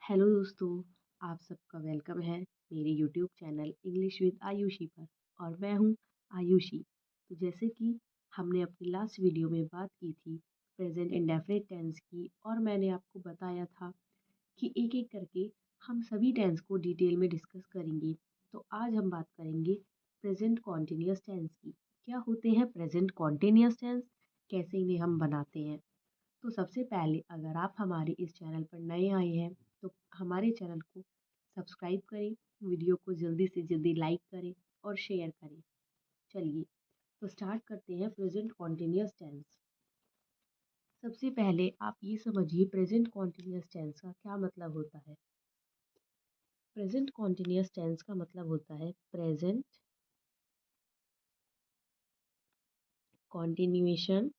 Hello दोस्तों, आप सबका वेलकम है मेरे YouTube channel English with Ayushi पर। और मैं हूँ आयुषी। तो जैसे कि हमने अपनी लास्ट वीडियो में बात की थी प्रेजेंट इंडेफिनिट टेंस की, और मैंने आपको बताया था कि एक एक करके हम सभी टेंस को डिटेल में डिस्कस करेंगे। तो आज हम बात करेंगे प्रेजेंट कॉन्टिन्यूअस टेंस की। क्या होते हैं प्रेजेंट कॉन्टिन्यूअस टेंस, कैसे इन्हें हम बनाते हैं। तो सबसे पहले अगर आप हमारे इस चैनल पर नए आए हैं तो हमारे चैनल को सब्सक्राइब करें, वीडियो को जल्दी से जल्दी लाइक करें और शेयर करें। चलिए तो स्टार्ट करते हैं प्रेजेंट कॉन्टिन्यूअस टेंस। सबसे पहले आप ये समझिए प्रेजेंट कॉन्टिन्यूअस टेंस का क्या मतलब होता है। प्रेजेंट कॉन्टिन्यूअस टेंस का मतलब होता है present continuation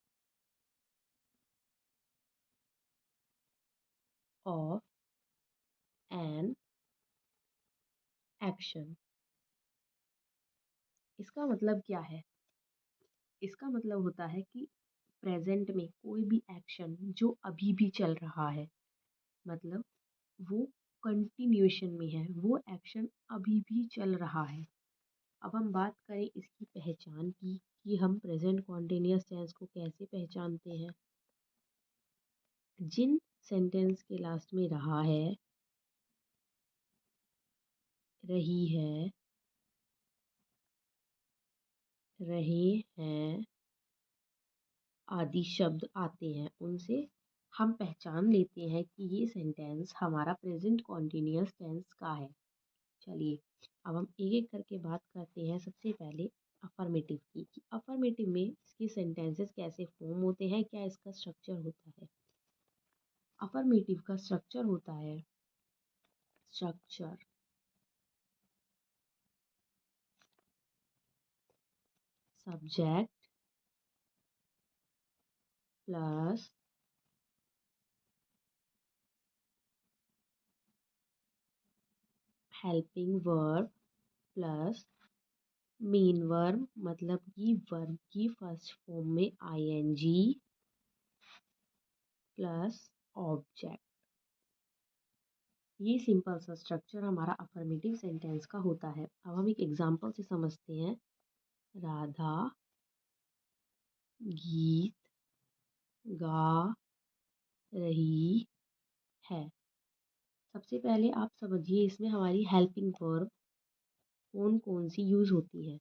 of an action. इसका मतलब क्या है? इसका मतलब होता है कि प्रेजेंट में कोई भी एक्शन जो अभी भी चल रहा है, मतलब वो कंटिन्यूएशन में है, वो एक्शन अभी भी चल रहा है। अब हम बात करें इसकी पहचान की कि हम प्रेजेंट कॉन्टिन्यूअस टेंस को कैसे पहचानते हैं। जिन सेंटेंस के लास्ट में रहा है, रही है, रहे हैं आदि शब्द आते हैं, उनसे हम पहचान लेते हैं कि ये सेंटेंस हमारा प्रेजेंट कॉन्टिन्यूअस टेंस का है। चलिए अब हम एक एक करके बात करते हैं। सबसे पहले अफर्मेटिव की, कि अफर्मेटिव में इसके सेंटेंसेस कैसे फॉर्म होते हैं, क्या इसका स्ट्रक्चर होता है। अफर्मेटिव का स्ट्रक्चर होता है structure subject plus helping verb plus main verb, मतलब कि वर्ब की फर्स्ट फॉर्म में आईएनजी प्लस ऑब्जेक्ट। ये सिंपल सा स्ट्रक्चर हमारा अफर्मेटिव सेंटेंस का होता है। अब हम एक एग्जांपल से समझते हैं। राधा गीत गा रही है। सबसे पहले आप समझिए इसमें हमारी हेल्पिंग वर्ब कौन कौन सी यूज होती है।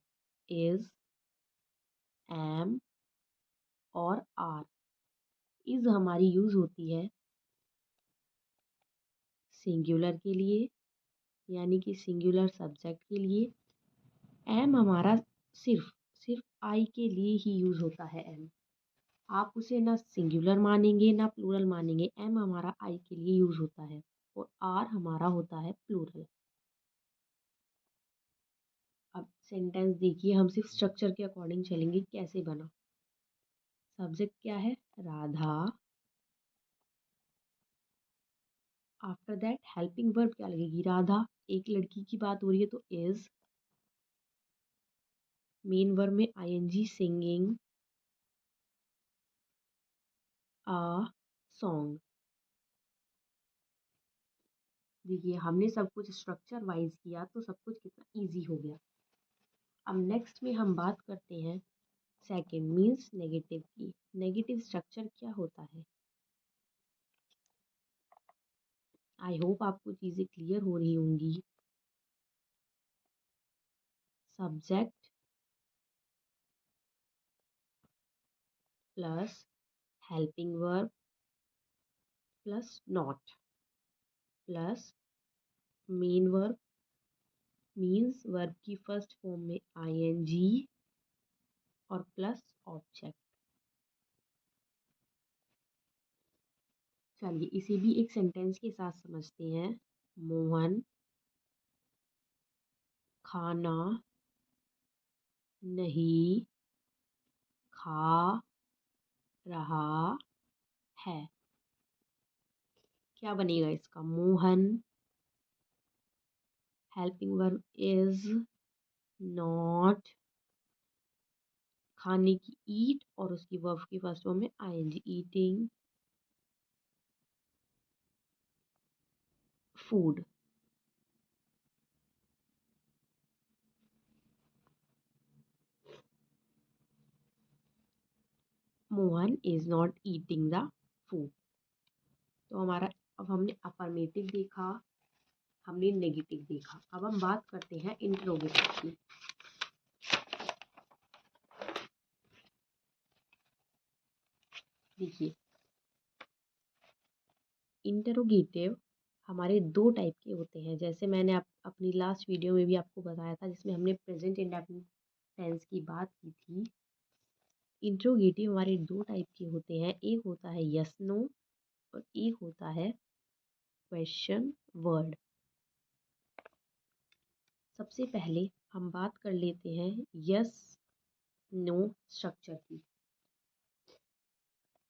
इज, एम और आर। इज हमारी यूज होती है सिंगुलर के लिए, यानी कि सिंगुलर सब्जेक्ट के लिए। एम हमारा सिर्फ सिर्फ आई के लिए ही यूज होता है। एम आप उसे ना सिंगुलर मानेंगे ना प्लूरल मानेंगे, एम हमारा आई के लिए यूज होता है और आर हमारा होता है प्लूरल। अब सेंटेंस देखिए, हम सिर्फ स्ट्रक्चर के अकॉर्डिंग चलेंगे कैसे बना। सब्जेक्ट क्या है? Radha. After that helping verb क्या लगेगी? राधा। एक लड़की की बात हो रही है तो इज। मेन वर्ब में आईएनजी सिंगिंग अ सॉन्ग। देखिए हमने सब कुछ स्ट्रक्चर वाइज किया तो सब कुछ कितना इजी हो गया। अब नेक्स्ट में हम बात करते हैं सेकंड मीन्स नेगेटिव की। नेगेटिव स्ट्रक्चर क्या होता है? आई होप आपको चीज़ें क्लियर हो रही होंगी। Subject plus helping verb plus not plus main verb means verb की फर्स्ट फॉर्म में आईएनजी और प्लस ऑब्जेक्ट। चलिए इसे भी एक सेंटेंस के साथ समझते हैं। मोहन खाना नहीं खा रहा है। क्या बनेगा इसका? Mohan, helping verb is, not, खाने की ईट और उसकी वर्ब की फर्स्ट फॉर्म में ING eating, food. Mohan is not eating the food. तो हमारा अब हमने अफर्मेटिव देखा, हमने नेगेटिव देखा। अब हम बात करते हैं इंट्रोगेटिव की। देखिए, इंटरोगेटिव हमारे दो टाइप के होते हैं, जैसे मैंने अपनी लास्ट वीडियो में भी आपको बताया था, जिसमें हमने प्रेजेंट इंडेफिनिट टेंस की बात की थी। इंट्रोगेटिव हमारे दो टाइप के होते हैं, एक होता है यस नो और एक होता है क्वेश्चन वर्ड। सबसे पहले हम बात कर लेते हैं यस नो स्ट्रक्चर की।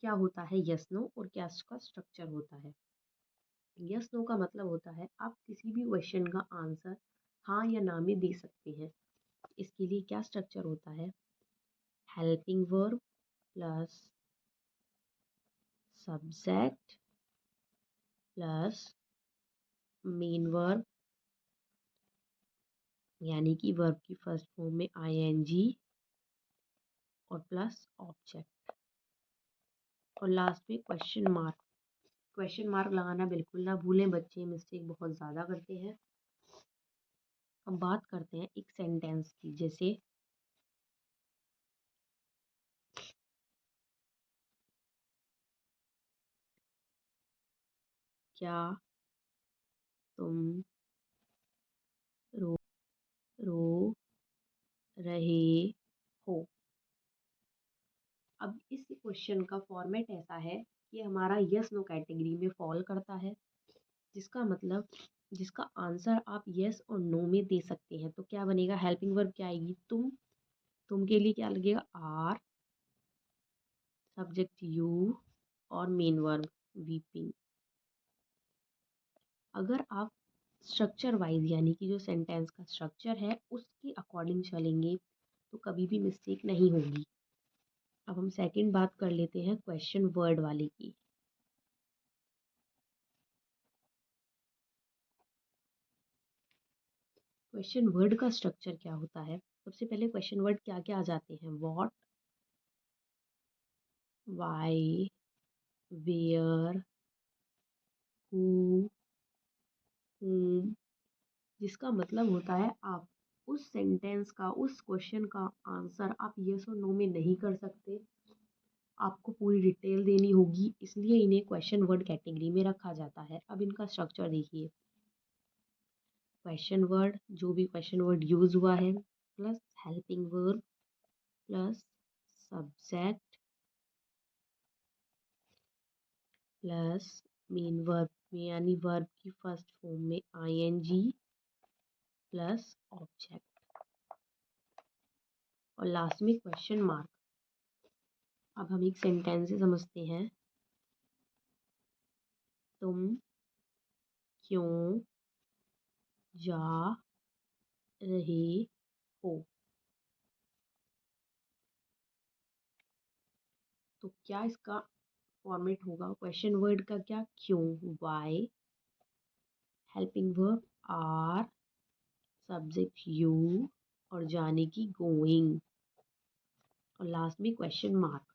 क्या होता है यस नो और क्या इसका स्ट्रक्चर होता है। यस नो का मतलब होता है आप किसी भी क्वेश्चन का आंसर हाँ या ना में दे सकते हैं। इसके लिए क्या स्ट्रक्चर होता है, helping verb plus subject plus main verb, यानी कि वर्ब की फर्स्ट फॉर्म में आईएनजी और प्लस ऑब्जेक्ट, और लास्ट में क्वेश्चन मार्क। क्वेश्चन मार्क लगाना बिल्कुल ना भूलें, बच्चे मिस्टेक बहुत ज़्यादा करते हैं। अब बात करते हैं एक सेंटेंस की, जैसे क्या तुम रो रो रहे हो। अब इस क्वेश्चन का फॉर्मेट ऐसा है कि हमारा यस नो कैटेगरी में फॉल करता है, जिसका मतलब जिसका आंसर आप यस और नो में दे सकते हैं। तो क्या बनेगा, हेल्पिंग वर्ब क्या आएगी, तुम के लिए क्या लगेगा, आर, सब्जेक्ट यू और मेन वर्ब वीपिंग। अगर आप स्ट्रक्चर वाइज, यानी कि जो सेंटेंस का स्ट्रक्चर है उसके अकॉर्डिंग चलेंगे तो कभी भी मिस्टेक नहीं होगी। अब हम सेकंड बात कर लेते हैं क्वेश्चन वर्ड वाले की। क्वेश्चन वर्ड का स्ट्रक्चर क्या होता है, सबसे पहले क्वेश्चन वर्ड क्या क्या आ जाते हैं, what, why, where, who, whom, जिसका मतलब होता है आप उस सेंटेंस का, उस क्वेश्चन का आंसर आप यस और नो में नहीं कर सकते, आपको पूरी डिटेल देनी होगी, इसलिए इन्हें क्वेश्चन वर्ड कैटेगरी में रखा जाता है। अब इनका स्ट्रक्चर देखिए, क्वेश्चन वर्ड, जो भी क्वेश्चन वर्ड यूज हुआ है, plus helping verb plus subject plus main verb में, यानी वर्ब की फर्स्ट फॉर्म में आईएनजी प्लस ऑब्जेक्ट, और लास्ट में क्वेश्चन मार्क। अब हम एक सेंटेंस से समझते हैं, तुम क्यों जा रहे हो। तो क्या इसका फॉर्मेट होगा, क्वेश्चन वर्ड का क्या, क्यों, why, helping verb are, subject you और जाने की गोइंग, और लास्ट में क्वेश्चन मार्क।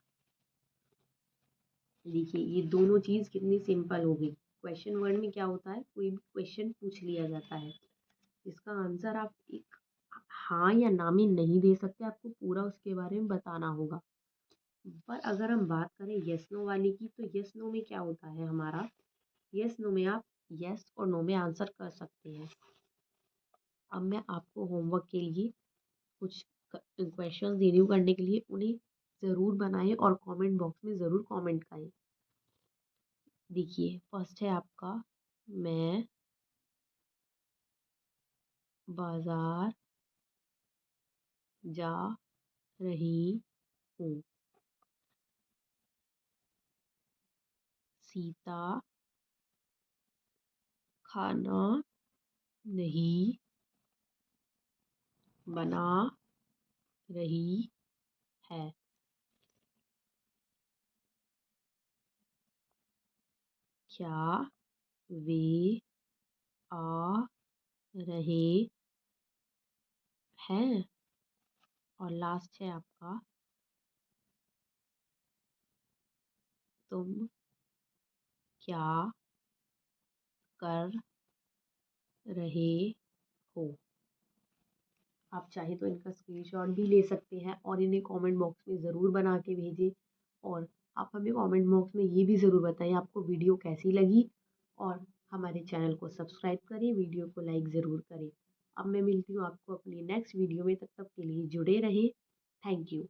देखिए ये दोनों चीज़ कितनी सिंपल हो गई। क्वेश्चन वर्ड में क्या होता है, कोई भी क्वेश्चन पूछ लिया जाता है, इसका आंसर आप एक हाँ या ना में नहीं दे सकते, आपको पूरा उसके बारे में बताना होगा। पर अगर हम बात करें यस नो वाली की, तो यस नो में क्या होता है हमारा, यस नो में आप यस और नो में आंसर कर सकते हैं। अब मैं आपको होमवर्क के लिए कुछ क्वेश्चन दे रही हूँ करने के लिए, उन्हें ज़रूर बनाएं और कमेंट बॉक्स में ज़रूर कमेंट करें। देखिए फर्स्ट है आपका, मैं बाजार जा रही हूँ। सीता खाना नहीं बना रही है। क्या वे आ रहे हैं। और लास्ट है आपका तुम क्या कर रहे हो। आप चाहे तो इनका स्क्रीनशॉट भी ले सकते हैं और इन्हें कमेंट बॉक्स में ज़रूर बना के भेजें। और आप हमें कमेंट बॉक्स में ये भी ज़रूर बताएं आपको वीडियो कैसी लगी। और हमारे चैनल को सब्सक्राइब करें, वीडियो को लाइक ज़रूर करें। अब मैं मिलती हूँ आपको अपनी नेक्स्ट वीडियो में, तब तक के लिए जुड़े रहें। Thank you.